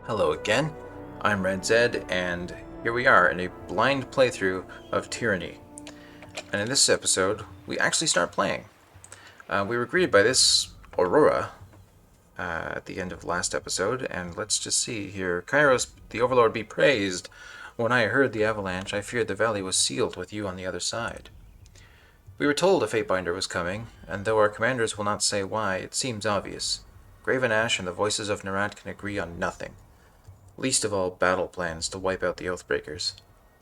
Hello again, I'm Red Zed, and here we are in a blind playthrough of Tyranny. And in this episode, we actually start playing. We were greeted by this Aurora at the end of last episode, and let's just see here. Kyros, the Overlord be praised. When I heard the avalanche, I feared the valley was sealed with you on the other side. We were told a Fatebinder was coming, and though our commanders will not say why, it seems obvious. Graven Ash and the voices of Nerat can agree on nothing. Least of all battle plans to wipe out the Oathbreakers.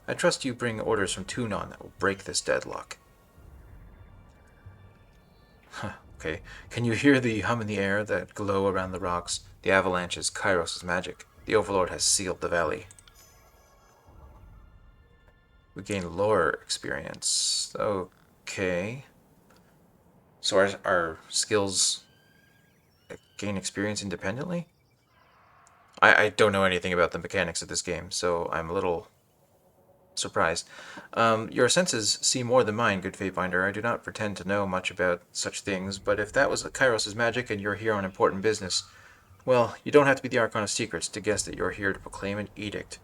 I trust you bring orders from Tunon that will break this deadlock. Okay. Can you hear the hum in the air, that glow around the rocks? The avalanche is Kyros' magic. The Overlord has sealed the valley. We gain lore experience. Okay. So our skills gain experience independently? I don't know anything about the mechanics of this game, so I'm a little surprised. Your senses see more than mine, good Fatebinder. I do not pretend to know much about such things, but if that was Kyros' magic and you're here on important business, well, you don't have to be the Archon of Secrets to guess that you're here to proclaim an edict.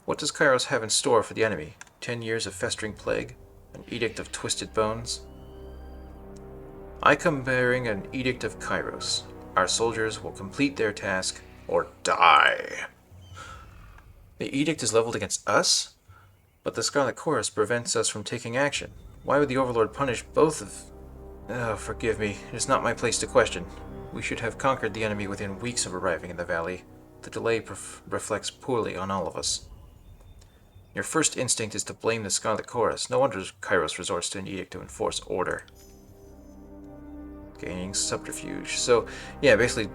What does Kyros have in store for the enemy? 10 years of festering plague? An edict of twisted bones? I come bearing an edict of Kyros. Our soldiers will complete their task or die. The edict is leveled against us? But the Scarlet Chorus prevents us from taking action. Why would the Overlord punish both of... Oh, forgive me. It is not my place to question. We should have conquered the enemy within weeks of arriving in the valley. The delay reflects poorly on all of us. Your first instinct is to blame the Scarlet Chorus. No wonder Kyros resorts to an edict to enforce order. Gaining subterfuge. So, yeah, basically,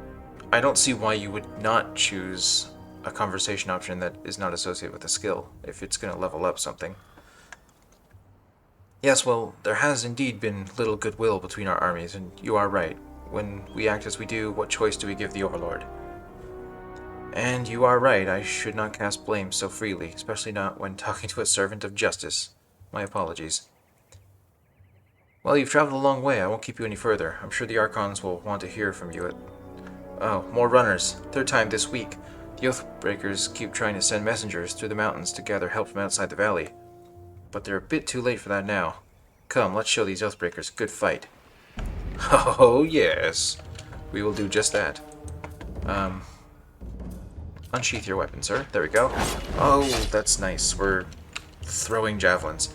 I don't see why you would not choose a conversation option that is not associated with a skill, if it's going to level up something. Yes, well, there has indeed been little goodwill between our armies, and you are right. When we act as we do, what choice do we give the Overlord? And you are right, I should not cast blame so freely, especially not when talking to a servant of justice. My apologies. Well, you've traveled a long way, I won't keep you any further. I'm sure the Archons will want to hear from you. Oh, more runners. Third time this week. The Oathbreakers keep trying to send messengers through the mountains to gather help from outside the valley. But they're a bit too late for that now. Come, let's show these Oathbreakers a good fight. Oh, yes. We will do just that. Unsheath your weapon, sir. There we go. Oh, that's nice. We're throwing javelins.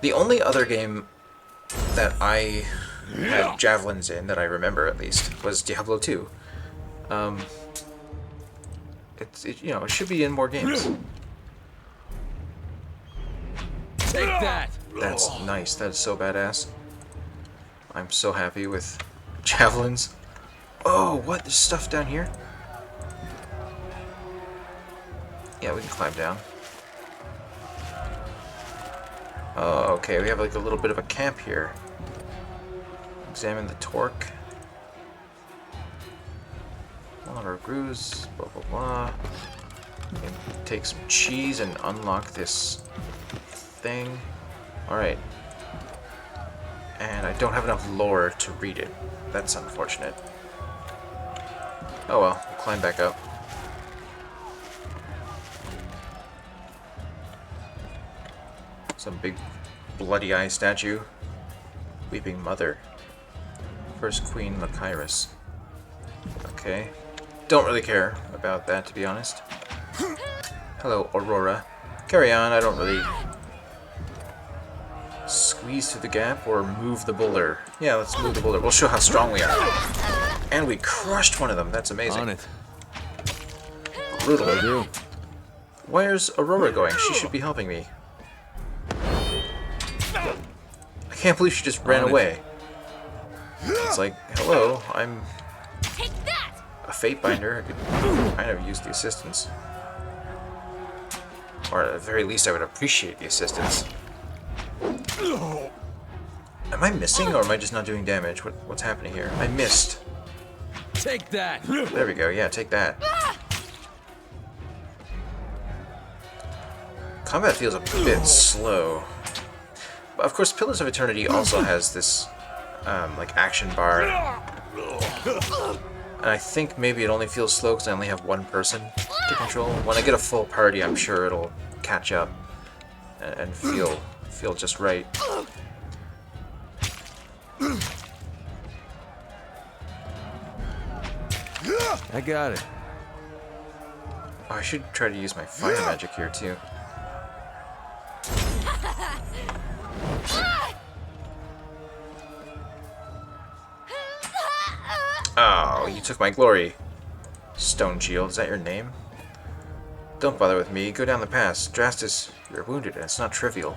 The only other game that I had javelins in, that I remember at least, was Diablo 2. It should be in more games. Take that! That's nice. That is so badass. I'm so happy with javelins. Oh, what? There's stuff down here? Yeah, we can climb down. Oh, okay. We have like a little bit of a camp here. Examine the torque. Water brews, blah blah blah. And take some cheese and unlock this thing. Alright. And I don't have enough lore to read it. That's unfortunate. Oh well, we'll climb back up. Some big bloody eye statue. Weeping Mother. First Queen Kyros. Okay. Don't really care about that, to be honest. Hello, Aurora. Carry on, I don't really... Squeeze through the gap or move the boulder. Yeah, let's move the boulder. We'll show how strong we are. And we crushed one of them. That's amazing. On it. Brutal. Where's Aurora going? She should be helping me. I can't believe she just ran away. It's like, hello, I'm a Fatebinder. I could kind of use the assistance. Or at the very least, I would appreciate the assistance. Am I missing, or am I just not doing damage? What's happening here? I missed. Take that! There we go, yeah, take that. Combat feels a bit slow. But of course, Pillars of Eternity also has this, like, action bar And I think maybe it only feels slow because I only have one person to control. When I get a full party, I'm sure it'll catch up and feel just right. I got it. Oh, I should try to use my fire magic here too. Oh, you took my glory. Stone Shield, is that your name? Don't bother with me. Go down the pass. Drastus, you're wounded, and it's not trivial.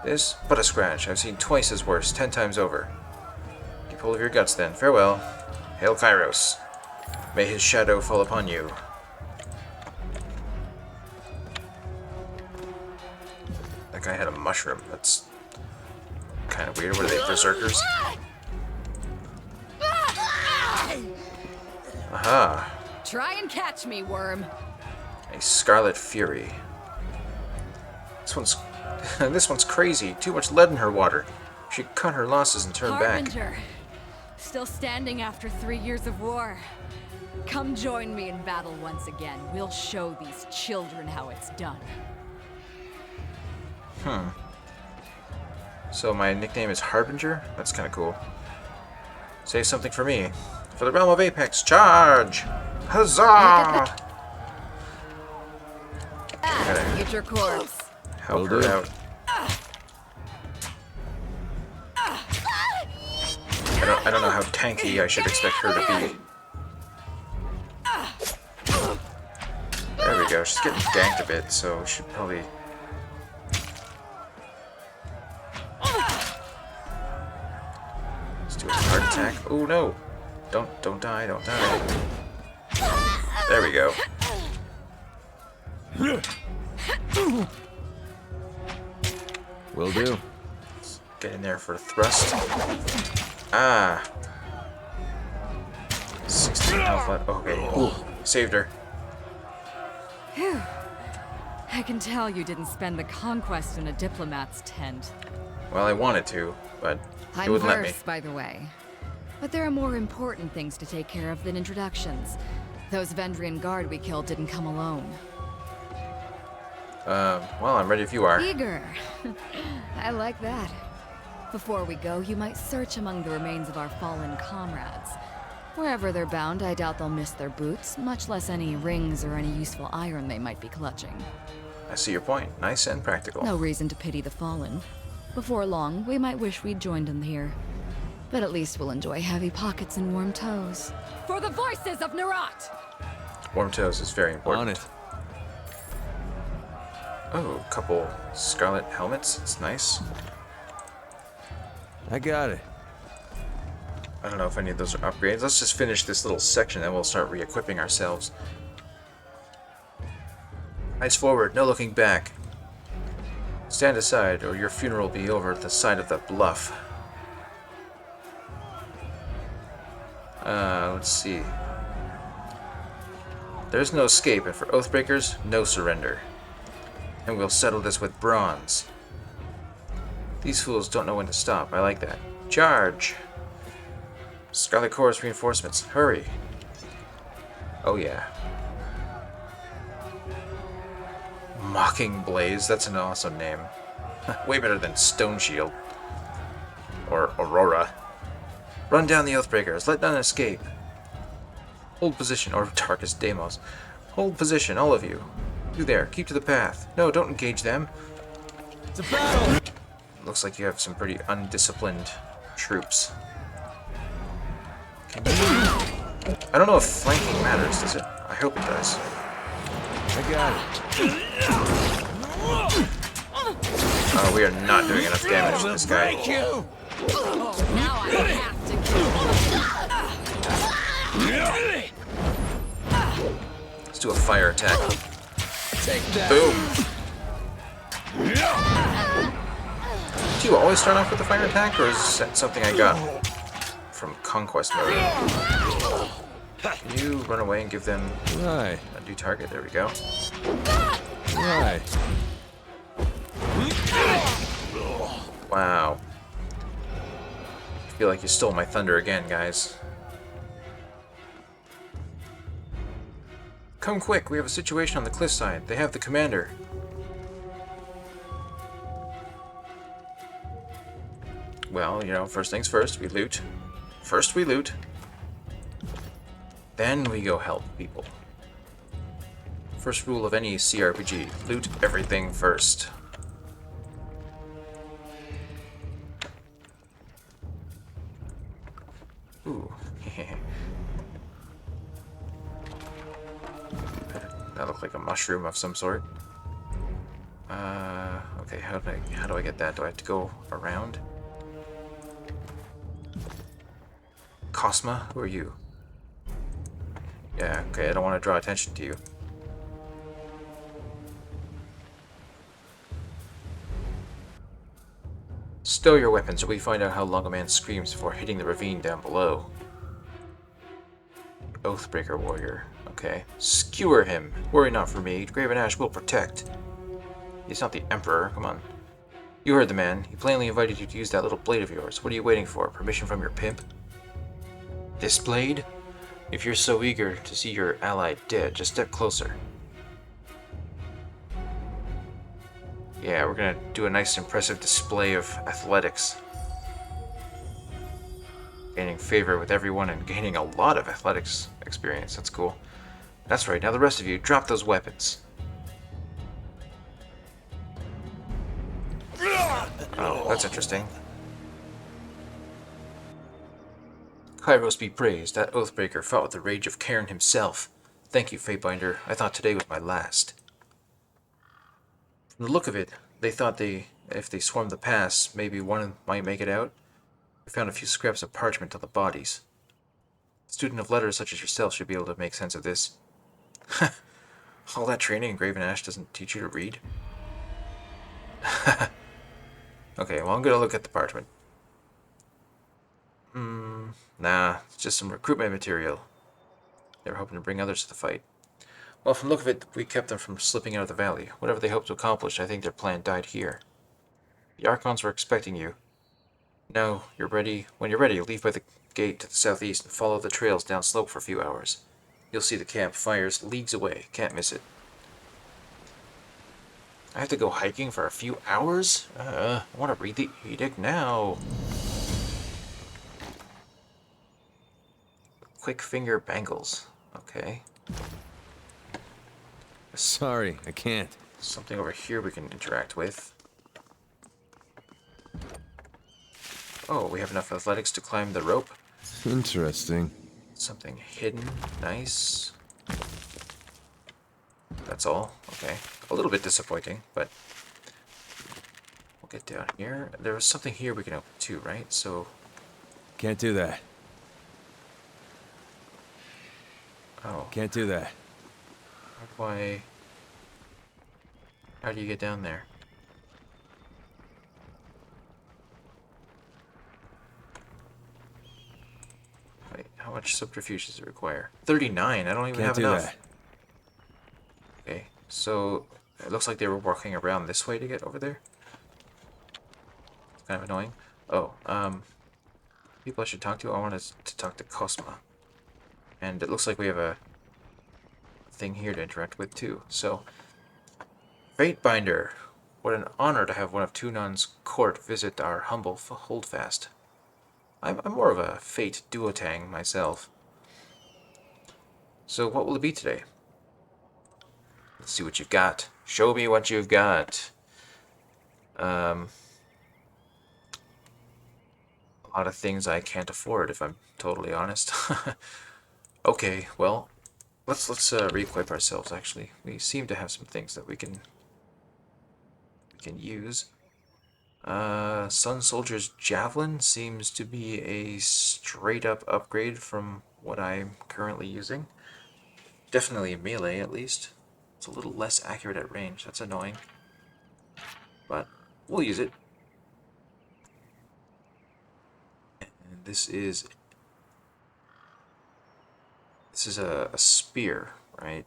This? But a scratch. I've seen twice as worse, 10 times over. Keep hold of your guts then. Farewell. Hail Kyros. May his shadow fall upon you. That guy had a mushroom. That's kind of weird. What are they, berserkers? Aha. Try and catch me, worm. A Scarlet Fury. This one's crazy. Too much lead in her water. She cut her losses and turned back. Harbinger. Still standing after 3 years of war. Come join me in battle once again. We'll show these children how it's done. So my nickname is Harbinger? That's kind of cool. Say something for me. For the realm of Apex, charge! Huzzah! Get your corpse. Help her out. I don't know how tanky I should expect her to be. There we go. She's getting ganked a bit, so we should probably... Let's do a hard attack. Oh no! Don't die, don't die. There we go. Will do. Get in there for a thrust. Ah. 16 health left. Okay. Ooh, saved her. Phew. I can tell you didn't spend the conquest in a diplomat's tent. Well, I wanted to, but it I'm wouldn't let me. versed, by the way. But there are more important things to take care of than introductions. Those Vendrian guard we killed didn't come alone. Well, I'm ready if you are. Eager. I like that. Before we go, you might search among the remains of our fallen comrades. Wherever they're bound, I doubt they'll miss their boots, much less any rings or any useful iron they might be clutching. I see your point. Nice and practical. No reason to pity the fallen. Before long, we might wish we'd joined them here. But at least we'll enjoy heavy pockets and warm toes. For the voices of Nerat! Warm toes is very important. On it. Oh, a couple Scarlet helmets. It's nice. I got it. I don't know if any of those are upgrades. Let's just finish this little section, then we'll start re-equipping ourselves. Eyes forward, no looking back. Stand aside, or your funeral will be over at the side of the bluff. Let's see. There's no escape, and for Oathbreakers, no surrender. And we'll settle this with bronze. These fools don't know when to stop. I like that. Charge! Scarlet Chorus reinforcements. Hurry! Oh yeah. Mocking Blaze. That's an awesome name. Way better than Stone Shield. Or Aurora. Run down the Oathbreakers. Let none escape. Hold position. Or Darkest Deimos. Hold position, all of you. You there. Keep to the path. No, don't engage them. It's a battle! Looks like you have some pretty undisciplined troops. I don't know if flanking matters, does it? I hope it does. I got it. Oh, we are not doing enough damage to this guy. You! Oh, now I have to kill. Let's do a fire attack. Take that. Boom! Do you always start off with the fire attack, or is that something I got from Conquest mode? Can you run away and give them Right. a new target? There we go. Right. Wow. I feel like you stole my thunder again, guys. Come quick, we have a situation on the cliffside. They have the commander. Well, you know, first things first, we loot. First we loot. Then we go help people. First rule of any CRPG, loot everything first. Ooh. That looked like a mushroom of some sort. Okay, how do I get that? Do I have to go around? Cosma, who are you? Yeah, okay, I don't want to draw attention to you. Stow your weapons, or we find out how long a man screams before hitting the ravine down below. Oathbreaker warrior. Okay. Skewer him. Worry not for me. Graven Ash will protect. He's not the Emperor. Come on. You heard the man. He plainly invited you to use that little blade of yours. What are you waiting for? Permission from your pimp? This blade? If you're so eager to see your ally dead, just step closer. Yeah, we're gonna do a nice impressive display of athletics. Gaining favor with everyone and gaining a lot of athletics experience. That's cool. That's right, now the rest of you, drop those weapons. Oh, that's interesting. Kyros be praised, that Oathbreaker fought with the rage of Cairn himself. Thank you, Fatebinder. I thought today was my last. From the look of it, they thought if they swarmed the pass, maybe one might make it out. We found a few scraps of parchment on the bodies. A student of letters such as yourself should be able to make sense of this. All that training in Graven Ash doesn't teach you to read? Okay, well I'm gonna look at the parchment. Nah, it's just some recruitment material. They were hoping to bring others to the fight. Well, from the look of it, we kept them from slipping out of the valley. Whatever they hoped to accomplish, I think their plan died here. The Archons were expecting you. Now, you're ready. When you're ready, leave by the gate to the southeast and follow the trails down slope for a few hours. You'll see the camp fires leagues away. Can't miss it. I have to go hiking for a few hours? I want to read the edict now. Quick finger bangles. Okay. Sorry, I can't. Something over here we can interact with. Oh, we have enough athletics to climb the rope. Interesting. Something hidden. Nice. That's all. Okay. A little bit disappointing, but we'll get down here. There was something here we can open too, right? So... Can't do that. Oh. Can't do that. How do you get down there? Wait, how much subterfuge does it require? 39. I don't even Can't have do enough. that. Okay, so it looks like they were walking around this way to get over there. It's kind of annoying. Oh, people I should talk to. I wanted to talk to Cosma. And it looks like we have a thing here to interact with too. So, Fatebinder. What an honor to have one of Tunan's court visit our humble holdfast. I'm more of a Fateduotang myself. So what will it be today? Let's see what you've got. Show me what you've got. A lot of things I can't afford, if I'm totally honest. Okay, well, let's re-equip ourselves. Actually, we seem to have some things that we can use. Sun Soldier's javelin seems to be a straight-up upgrade from what I'm currently using. Definitely melee, at least. It's a little less accurate at range. That's annoying. But we'll use it. And this is a spear, right?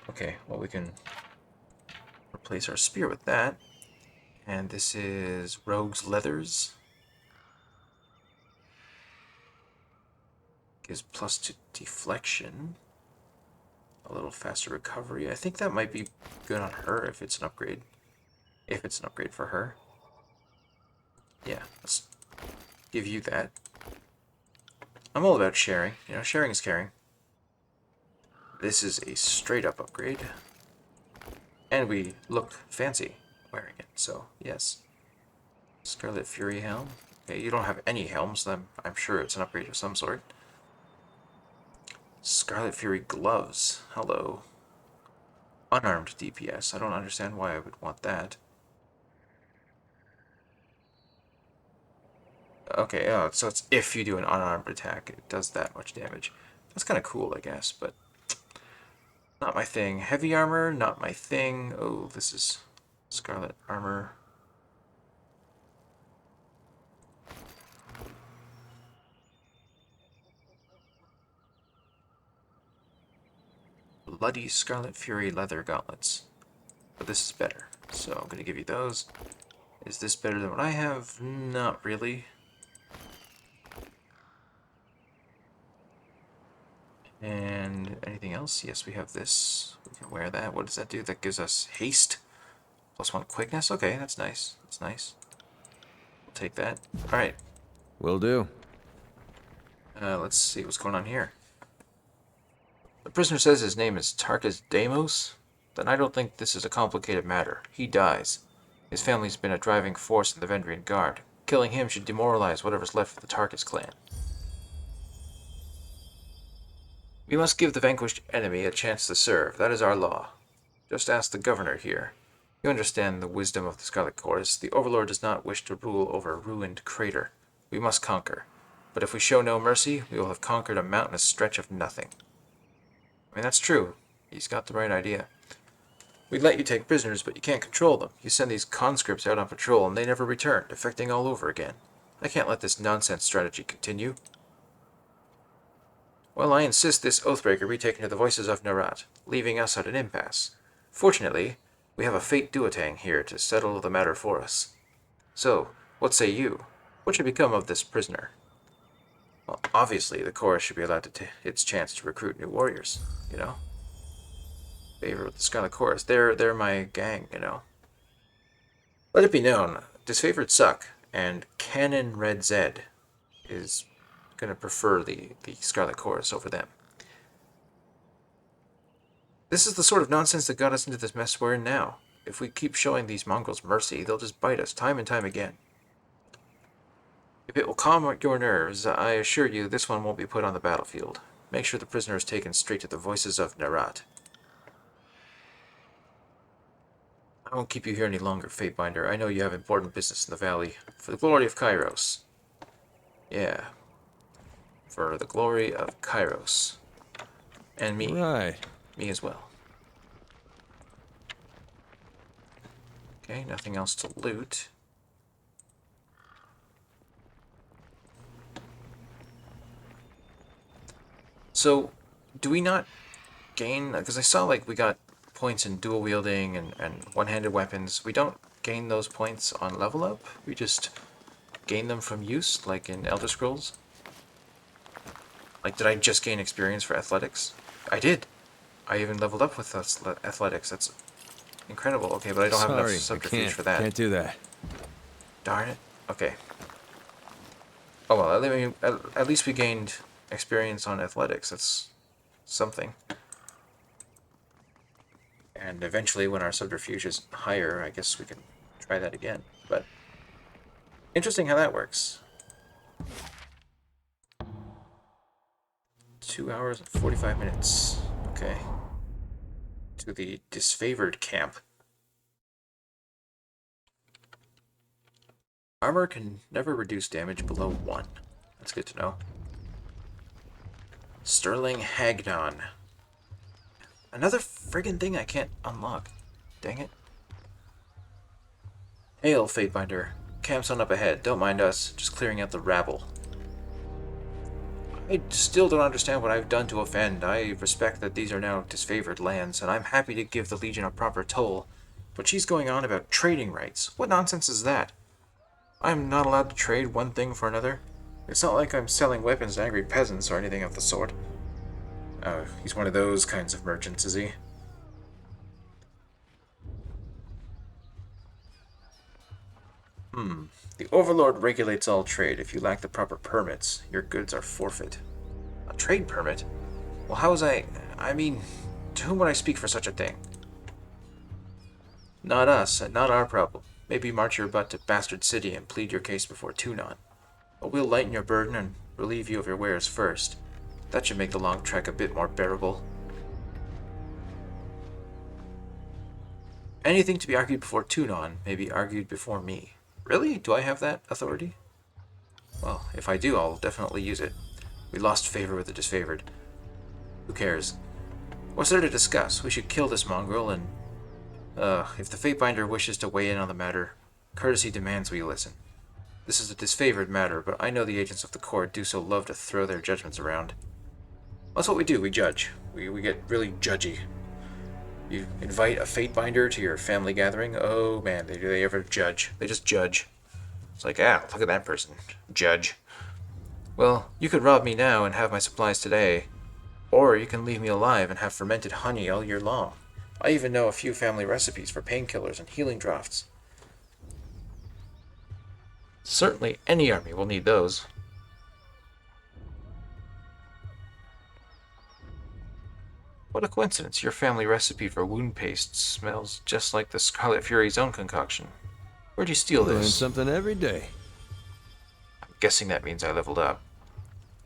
Okay, well we can replace our spear with that. And this is Rogue's Leathers. Gives plus to deflection. A little faster recovery. I think that might be good on her if it's an upgrade. If it's an upgrade for her. Yeah, let's give you that. I'm all about sharing. You know, sharing is caring. This is a straight up upgrade. And we look fancy wearing it, so yes. Scarlet Fury Helm. Okay, you don't have any helms, then I'm sure it's an upgrade of some sort. Scarlet Fury Gloves. Hello. Unarmed DPS. I don't understand why I would want that. Okay, oh, so it's if you do an unarmed attack, it does that much damage. That's kind of cool, I guess, but not my thing. Heavy armor, not my thing. Oh, this is Scarlet armor. Bloody Scarlet Fury leather gauntlets. But this is better, so I'm going to give you those. Is this better than what I have? Not really. And anything else? Yes, we have this. We can wear that. What does that do? That gives us haste. +1 quickness. Okay, that's nice. That's nice. We'll take that. Alright. Will do. Let's see what's going on here. The prisoner says his name is Tarkus Deimos. Then I don't think this is a complicated matter. He dies. His family's been a driving force in the Vendrian Guard. Killing him should demoralize whatever's left of the Tarkus clan. We must give the vanquished enemy a chance to serve. That is our law. Just ask the governor here. You understand the wisdom of the Scarlet Chorus. The Overlord does not wish to rule over a ruined crater. We must conquer. But if we show no mercy, we will have conquered a mountainous stretch of nothing. I mean, that's true. He's got the right idea. We'd let you take prisoners, but you can't control them. You send these conscripts out on patrol, and they never return, defecting all over again. I can't let this nonsense strategy continue. Well, I insist this Oathbreaker be taken to the Voices of Nerat, leaving us at an impasse. Fortunately, we have a Fateduotang here to settle the matter for us. So, what say you? What should become of this prisoner? Well, obviously, the Chorus should be allowed to take its chance to recruit new warriors, you know? Favor with the Scarlet Chorus. They're my gang, you know? Let it be known, disfavored suck, and Canon Red Zed is going to prefer the Scarlet Chorus over them. This is the sort of nonsense that got us into this mess we're in now. If we keep showing these mongrels mercy, they'll just bite us time and time again. If it will calm your nerves, I assure you this one won't be put on the battlefield. Make sure the prisoner is taken straight to the Voices of Nerat. I won't keep you here any longer, Fatebinder. I know you have important business in the valley. For the glory of Kyros. Yeah. For the glory of Kyros. And me. Right. Me as well. Okay, nothing else to loot. So, do we not gain... Because I saw, like, we got points in dual wielding and one-handed weapons. We don't gain those points on level up. We just gain them from use, like in Elder Scrolls. Like, did I just gain experience for athletics? I did. I even leveled up with athletics. That's incredible. Okay, but I don't have enough subterfuge for that. Can't do that. Darn it. Okay. Oh well, I mean, at least we gained experience on athletics. That's something. And eventually, when our subterfuge is higher, I guess we can try that again. But interesting how that works. 2 hours and 45 minutes. Okay. To the disfavored camp. Armor can never reduce damage below 1. That's good to know. Sterling Hagnon. Another friggin' thing I can't unlock. Dang it. Hail, Fatebinder. Camp's on up ahead. Don't mind us. Just clearing out the rabble. I still don't understand what I've done to offend. I respect that these are now disfavored lands, and I'm happy to give the Legion a proper toll. But she's going on about trading rights. What nonsense is that? I'm not allowed to trade one thing for another. It's not like I'm selling weapons to angry peasants or anything of the sort. Oh, he's one of those kinds of merchants, is he? The Overlord regulates all trade. If you lack the proper permits, your goods are forfeit. A trade permit? Well, how was I mean, to whom would I speak for such a thing? Not us, and not our problem. Maybe march your butt to Bastard City and plead your case before Tunon. But we'll lighten your burden and relieve you of your wares first. That should make the long trek a bit more bearable. Anything to be argued before Tunon may be argued before me. Really? Do I have that authority? Well, if I do, I'll definitely use it. We lost favor with the disfavored. Who cares? What's there to discuss? We should kill this mongrel and... if the Fatebinder wishes to weigh in on the matter, courtesy demands we listen. This is a disfavored matter, but I know the agents of the court do so love to throw their judgments around. That's what we do, we judge. We get really judgy. You invite a Fatebinder to your family gathering, oh man, do they ever judge. They just judge. It's like, look at that person. Judge. Well, you could rob me now and have my supplies today, or you can leave me alive and have fermented honey all year long. I even know a few family recipes for painkillers and healing draughts. Certainly any army will need those. What a coincidence. Your family recipe for wound paste smells just like the Scarlet Fury's own concoction. Where'd you steal Learn this? something every day. I'm guessing that means I leveled up.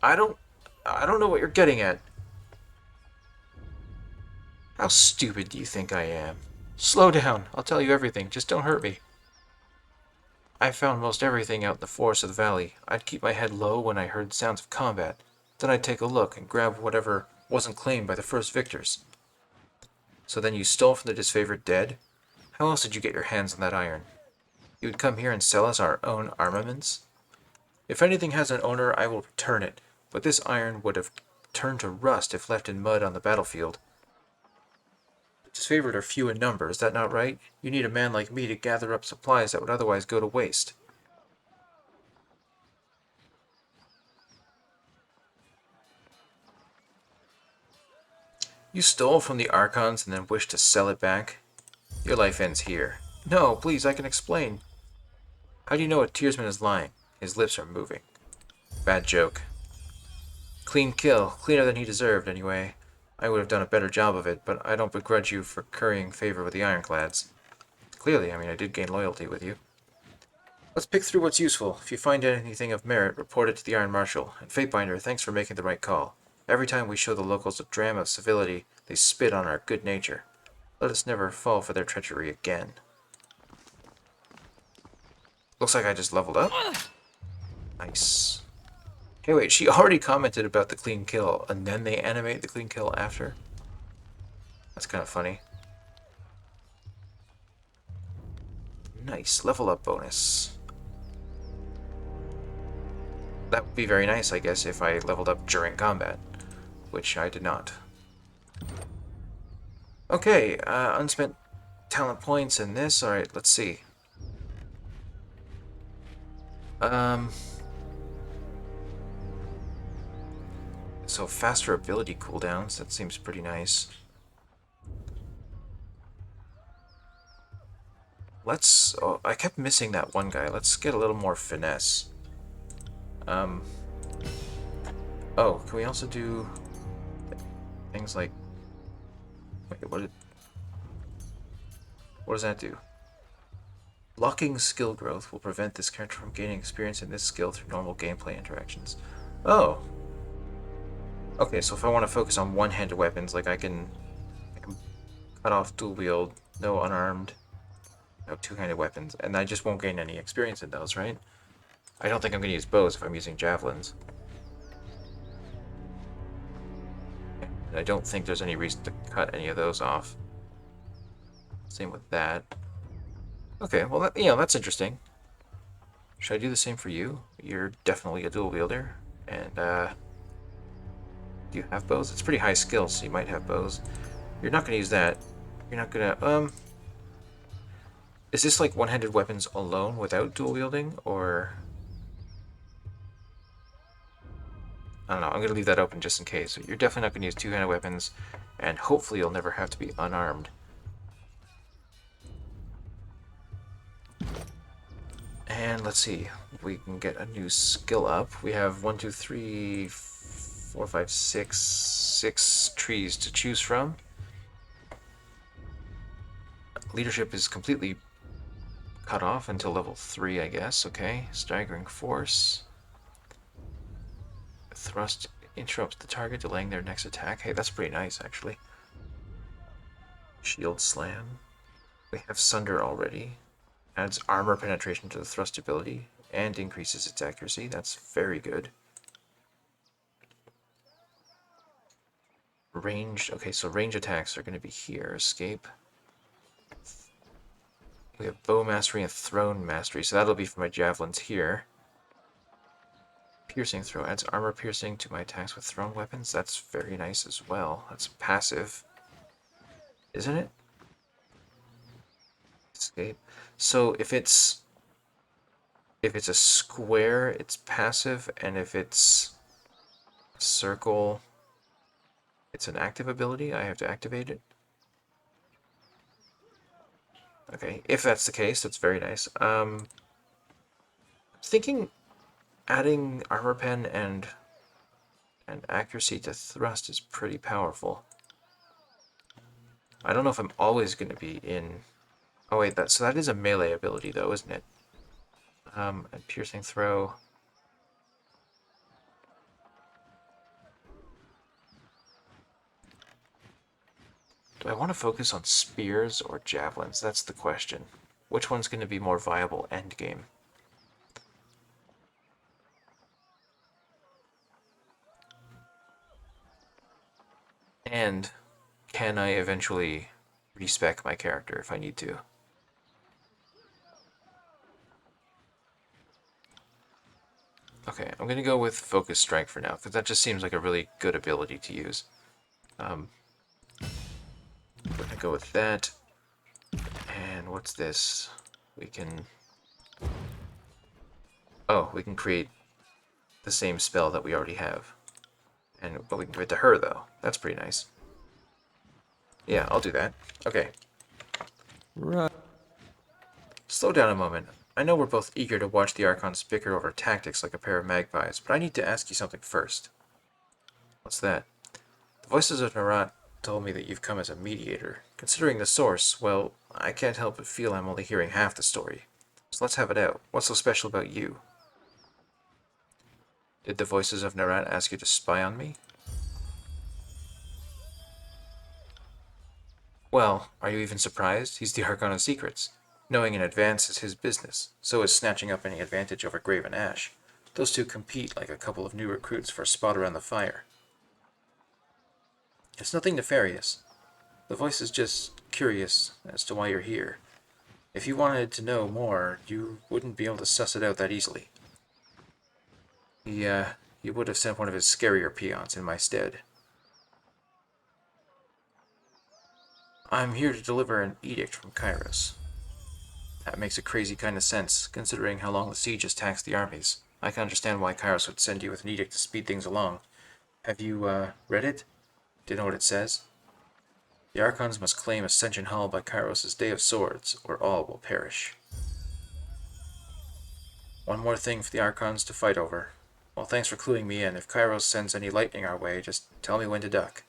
I don't know what you're getting at. How stupid do you think I am? Slow down. I'll tell you everything. Just don't hurt me. I found most everything out in the forest of the valley. I'd keep my head low when I heard sounds of combat. Then I'd take a look and grab whatever wasn't claimed by the first victors. So then you stole from the disfavored dead? How else did you get your hands on that iron? You would come here and sell us our own armaments? If anything has an owner, I will return it, but this iron would have turned to rust if left in mud on the battlefield. The disfavored are few in number, is that not right? You need a man like me to gather up supplies that would otherwise go to waste. You stole from the Archons and then wish to sell it back? Your life ends here. No, please, I can explain. How do you know a Tearsman is lying? His lips are moving. Bad joke. Clean kill. Cleaner than he deserved, anyway. I would have done a better job of it, but I don't begrudge you for currying favor with the Ironclads. Clearly, I did gain loyalty with you. Let's pick through what's useful. If you find anything of merit, report it to the Iron Marshal. And Fatebinder, thanks for making the right call. Every time we show the locals a dram of civility, they spit on our good nature. Let us never fall for their treachery again. Looks like I just leveled up. Nice. Hey, wait, she already commented about the clean kill, and then they animate the clean kill after? That's kind of funny. Nice, level up bonus. That would be very nice, I guess, if I leveled up during combat, which I did not. Okay, unspent talent points and this. Alright, let's see. So faster ability cooldowns, that seems pretty nice. Let's... oh, I kept missing that one guy. Let's get a little more finesse. Oh, can we also do things like... wait, what does that do? Blocking skill growth will prevent this character from gaining experience in this skill through normal gameplay interactions. Oh! Okay, so if I want to focus on one-handed weapons, like I can cut off dual wield, no unarmed, no two-handed weapons, and I just won't gain any experience in those, right? I don't think I'm going to use bows if I'm using javelins. And I don't think there's any reason to cut any of those off. Same with that. Okay, well, that's interesting. Should I do the same for you? You're definitely a dual wielder, and do you have bows? It's pretty high skill, so you might have bows. You're not going to use that. You're not going to, is this like one-handed weapons alone without dual wielding, or... don't know. I'm going to leave that open just in case. So you're definitely not going to use two-handed weapons, and hopefully you'll never have to be unarmed. And let's see. We can get a new skill up. We have 1, 2, 3, 4, 5, 6, 6 trees to choose from. Leadership is completely cut off until level 3, I guess. Okay. Staggering force. Thrust interrupts the target, delaying their next attack. Hey, that's pretty nice, actually. Shield slam. We have sunder already. Adds armor penetration to the thrust ability and increases its accuracy. That's very good. Ranged. Okay, so range attacks are going to be here. Escape. We have bow mastery and throne mastery, so that'll be for my javelins here. Piercing throw adds armor piercing to my attacks with thrown weapons. That's very nice as well. That's passive, isn't it? Escape. So if it's a square, it's passive, and if it's a circle, it's an active ability. I have to activate it. Okay, if that's the case, that's very nice. Thinking adding armor pen and accuracy to thrust is pretty powerful. I don't know if I'm always going to be in... Oh wait, so that is a melee ability though, isn't it? And piercing throw. Do I want to focus on spears or javelins? That's the question. Which one's going to be more viable endgame? And can I eventually respec my character if I need to? Okay, I'm going to go with Focus Strike for now, because that just seems like a really good ability to use. We're going to go with that. And what's this? We can... Oh, we can create the same spell that we already have. But we can give it to her, though. That's pretty nice. Yeah, I'll do that. Okay. Right. Slow down a moment. I know we're both eager to watch the Archons bicker over tactics like a pair of magpies, but I need to ask you something first. What's that? The voices of Narat told me that you've come as a mediator. Considering the source, well, I can't help but feel I'm only hearing half the story. So let's have it out. What's so special about you? Did the voices of Narat ask you to spy on me? Well, are you even surprised? He's the Archon of Secrets. Knowing in advance is his business. So is snatching up any advantage over Graven Ash. Those two compete like a couple of new recruits for a spot around the fire. It's nothing nefarious. The voice is just curious as to why you're here. If you wanted to know more, you wouldn't be able to suss it out that easily. He would have sent one of his scarier peons in my stead. I'm here to deliver an edict from Kyros. That makes a crazy kind of sense, considering how long the siege has taxed the armies. I can understand why Kyros would send you with an edict to speed things along. Have you, read it? Do you know what it says? The Archons must claim Ascension Hall by Kyros' Day of Swords, or all will perish. One more thing for the Archons to fight over. Well, thanks for cluing me in. If Kyros sends any lightning our way, just tell me when to duck.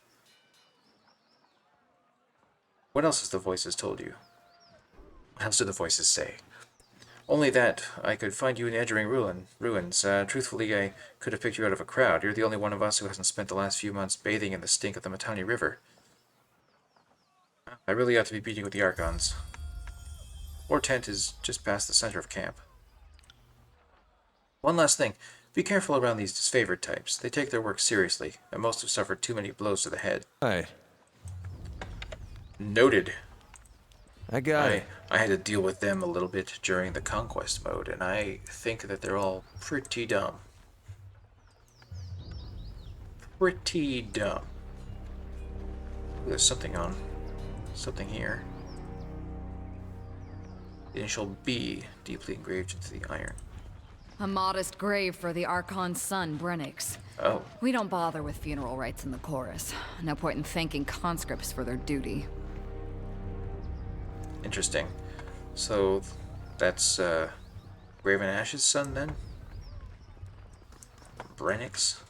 What else has the voices told you? What else do the voices say? Only that I could find you in Edgering ruins. Truthfully, I could have picked you out of a crowd. You're the only one of us who hasn't spent the last few months bathing in the stink of the Matani River. I really ought to be meeting with the Archons. Our tent is just past the center of camp. One last thing. Be careful around these disfavored types. They take their work seriously, and most have suffered too many blows to the head. Right. Noted. I got it. I had to deal with them a little bit during the conquest mode, and I think that they're all pretty dumb. Pretty dumb. There's something on. Something here. The initial B deeply engraved into the iron. A modest grave for the Archon's son, Brennix. Oh, We don't bother with funeral rites in the chorus. No point in thanking conscripts for their duty. interesting. So, that's, Raven Ash's son, then? Brennix?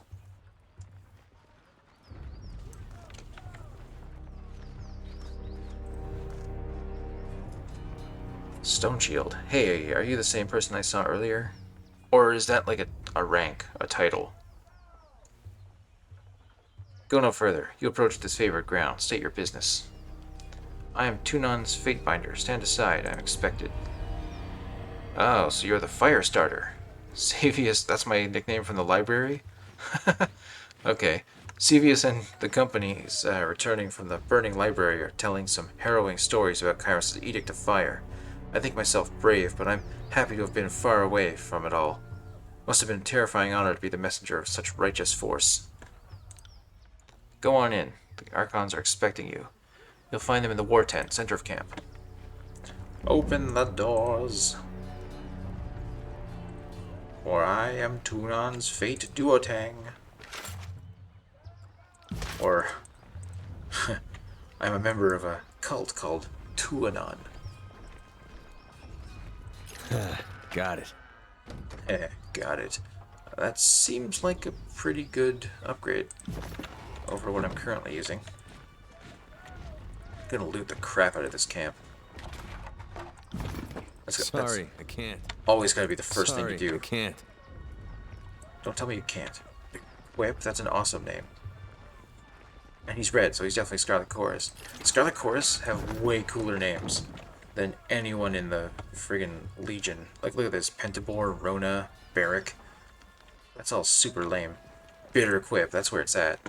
Stone Shield. Hey, are you the same person I saw earlier? Or is that like a rank, a title? Go no further. You approach this favored ground. State your business. I am Tunan's Fatebinder. Stand aside. I am expected. Oh, so you're the fire starter. Savius, that's my nickname from the library? Okay. Sevius and the companies returning from the burning library are telling some harrowing stories about Kyros' Edict of Fire. I think myself brave, but I'm happy to have been far away from it all. Must have been a terrifying honor to be the messenger of such righteous force. Go on in. The Archons are expecting you. You'll find them in the war tent, center of camp. Open the doors. For I am Tunan's Fateduotang. Or, I'm a member of a cult called Tuanon. Got it. Got it. That seems like a pretty good upgrade over what I'm currently using. I'm gonna loot the crap out of this camp. Sorry, I can't. Always gotta be the first thing Sorry, you do. I can't. Don't tell me you can't. Whip, that's an awesome name. And he's red, so he's definitely Scarlet Chorus. Scarlet Chorus have way cooler names than anyone in the friggin' Legion. Like, look at this. Pentabor, Rona, Barrack. That's all super lame. Bitter Quip, that's where it's at.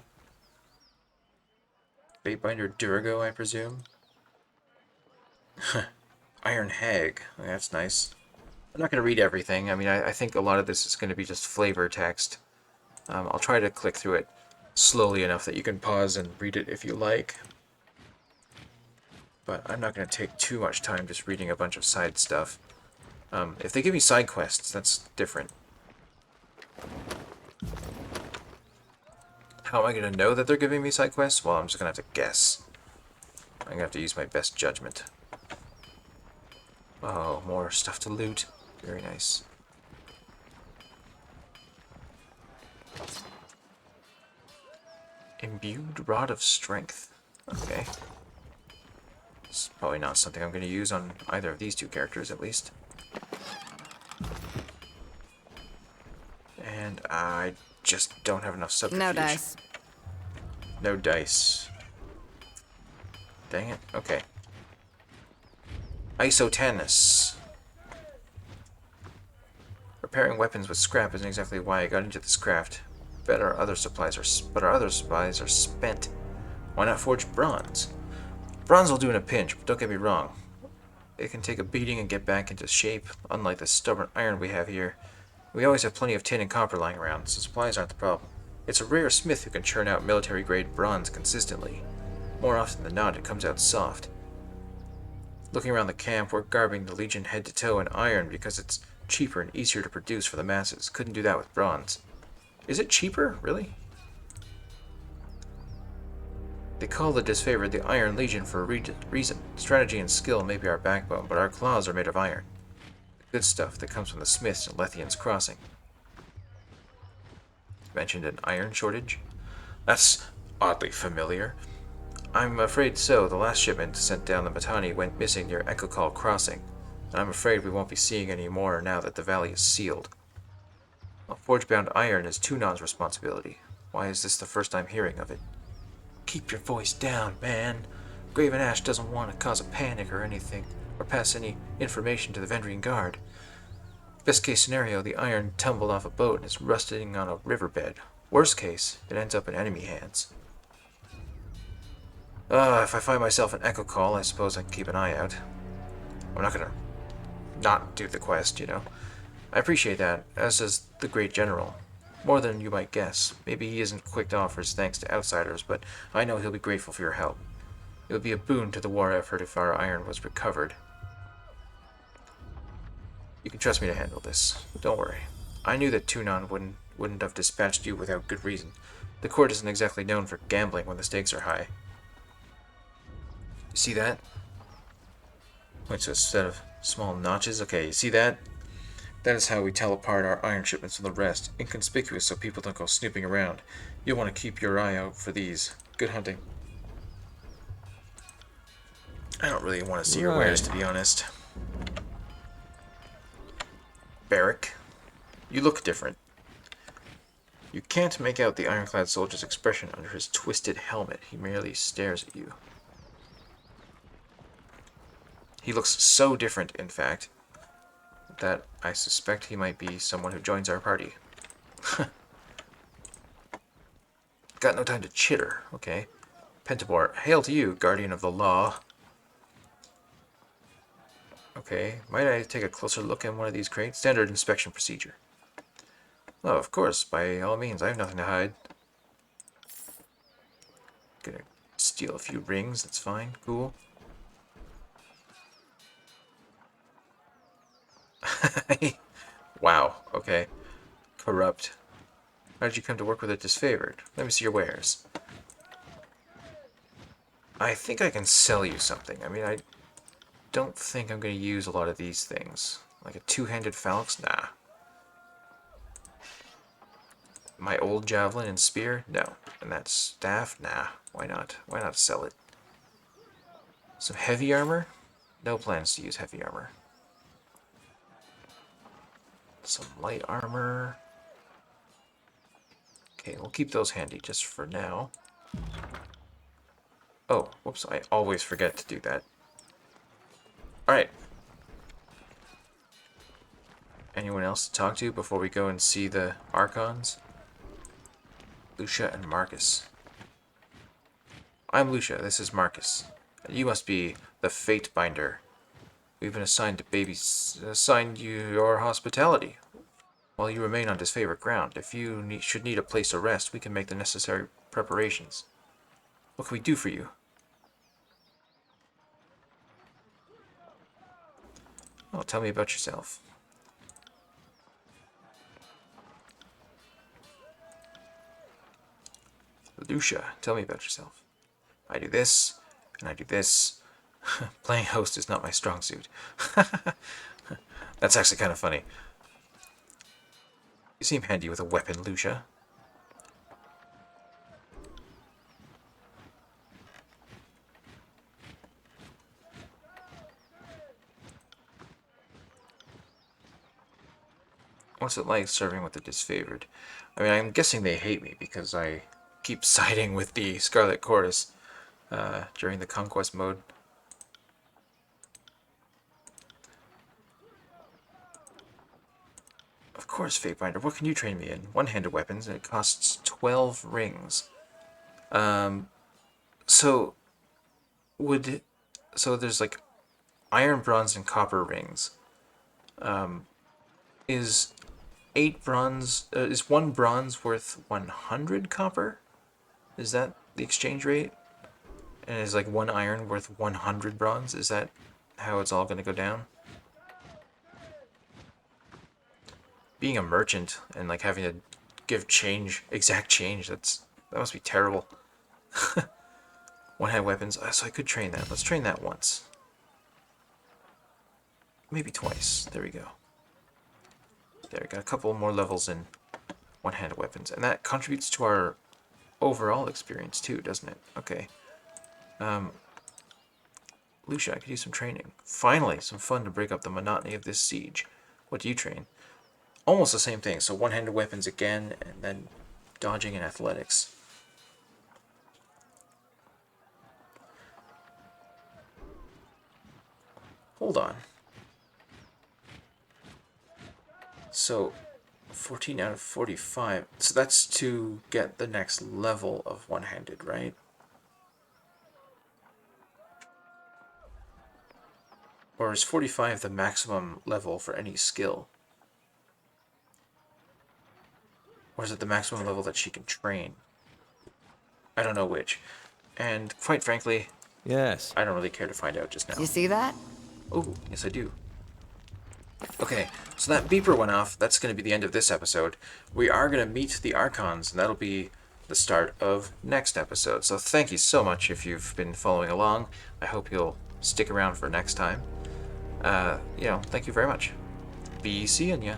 Baitbinder Durago, I presume? Iron Hag. That's nice. I'm not going to read everything. I mean, I think a lot of this is going to be just flavor text. I'll try to click through it slowly enough that you can pause and read it if you like. But I'm not going to take too much time just reading a bunch of side stuff. If they give me side quests, that's different. How am I going to know that they're giving me side quests? Well, I'm just going to have to guess. I'm going to have to use my best judgment. Oh, more stuff to loot. Very nice. Imbued Rod of Strength. Okay. It's probably not something I'm going to use on either of these two characters, at least. And I just don't have enough subterfuge. No dice. No dice. Dang it. Okay. Isotanus. Repairing weapons with scrap isn't exactly why I got into this craft. But our other supplies are spent. Why not forge bronze? Bronze will do in a pinch, but don't get me wrong. It can take a beating and get back into shape, unlike the stubborn iron we have here. We always have plenty of tin and copper lying around, so supplies aren't the problem. It's a rare smith who can churn out military-grade bronze consistently. More often than not, it comes out soft. Looking around the camp, we're garbing the Legion head to toe in iron because it's cheaper and easier to produce for the masses. Couldn't do that with bronze. Is it cheaper? Really? They call the disfavored the Iron Legion for a reason. Strategy and skill may be our backbone, but our claws are made of iron. The good stuff that comes from the smiths and Lethian's Crossing. Mentioned an iron shortage? That's oddly familiar. I'm afraid so. The last shipment sent down the Matani went missing near Ekokal Crossing, and I'm afraid we won't be seeing any more now that the valley is sealed. Well, forge-bound iron is Tunan's responsibility. Why is this the first I'm hearing of it? Keep your voice down, man. Graven Ash doesn't want to cause a panic or anything, or pass any information to the Vendrian Guard. Best case scenario, the iron tumbled off a boat and is rusting on a riverbed. Worst case, it ends up in enemy hands. If I find myself in Echo Call, I suppose I can keep an eye out. I'm not gonna not do the quest, you know. I appreciate that, as does the Great General. More than you might guess. Maybe he isn't quick to offer his thanks to outsiders, but I know he'll be grateful for your help. It would be a boon to the war effort if our iron was recovered. You can trust me to handle this. Don't worry. I knew that Tunon wouldn't have dispatched you without good reason. The court isn't exactly known for gambling when the stakes are high. You see that? Points to a set of small notches. Okay, you see that? That is how we tell apart our iron shipments from the rest. Inconspicuous so people don't go snooping around. You'll want to keep your eye out for these. Good hunting. I don't really want to see your wares, to be honest. Barrack, you look different. You can't make out the ironclad soldier's expression under his twisted helmet. He merely stares at you. He looks so different, in fact, that I suspect he might be someone who joins our party. Got no time to chitter. Okay. Pentabor, hail to you, guardian of the law. Okay, might I take a closer look at one of these crates? Standard inspection procedure. Oh, of course, by all means, I have nothing to hide. Gonna steal a few rings, that's fine, cool. Wow, okay. Corrupt. How did you come to work with a disfavored? Let me see your wares. I think I can sell you something. I mean, I don't think I'm going to use a lot of these things. Like a two-handed phalanx? Nah. My old javelin and spear? No. And that staff? Nah. Why not? Why not sell it? Some heavy armor? No plans to use heavy armor. Some light armor. Okay, we'll keep those handy just for now. Oh, whoops, I always forget to do that. Alright. Anyone else to talk to before we go and see the Archons? Lucia and Marcus. I'm Lucia, this is Marcus. You must be the Fatebinder. We've been assigned you your hospitality. While you remain on disfavored ground, if you should need a place to rest, we can make the necessary preparations. What can we do for you? Oh, tell me about yourself. Lucia, tell me about yourself. I do this, and I do this. Playing host is not my strong suit. That's actually kind of funny. You seem handy with a weapon, Lucia. What's it like serving with the disfavored? I mean, I'm guessing they hate me because I keep siding with the Scarlet Chorus during the conquest mode. Of course, Fatebinder. What can you train me in? One-handed weapons, and it costs 12 rings. So there's like iron, bronze, and copper rings. Is 8 bronze? Is 1 bronze worth 100 copper? Is that the exchange rate? And is like 1 iron worth 100 bronze? Is that how it's all going to go down? Being a merchant and like having to give change, exact change, that must be terrible. One-hand weapons, so I could train that. Let's train that once. Maybe twice. There we go. There, we got a couple more levels in one-handed weapons. And that contributes to our overall experience too, doesn't it? Okay. Lucia, I could use some training. Finally, some fun to break up the monotony of this siege. What do you train? Almost the same thing. So one-handed weapons again, and then dodging and athletics. Hold on. So 14 out of 45. So that's to get the next level of one-handed, right? Or is 45 the maximum level for any skill? Or is it the maximum level that she can train? I don't know which. And quite frankly, Yes. I don't really care to find out just now. You see that? Oh, yes I do. Okay, so that beeper went off. That's going to be the end of this episode. We are going to meet the Archons, and that'll be the start of next episode. So thank you so much if you've been following along. I hope you'll stick around for next time. Thank you very much. Be seeing ya.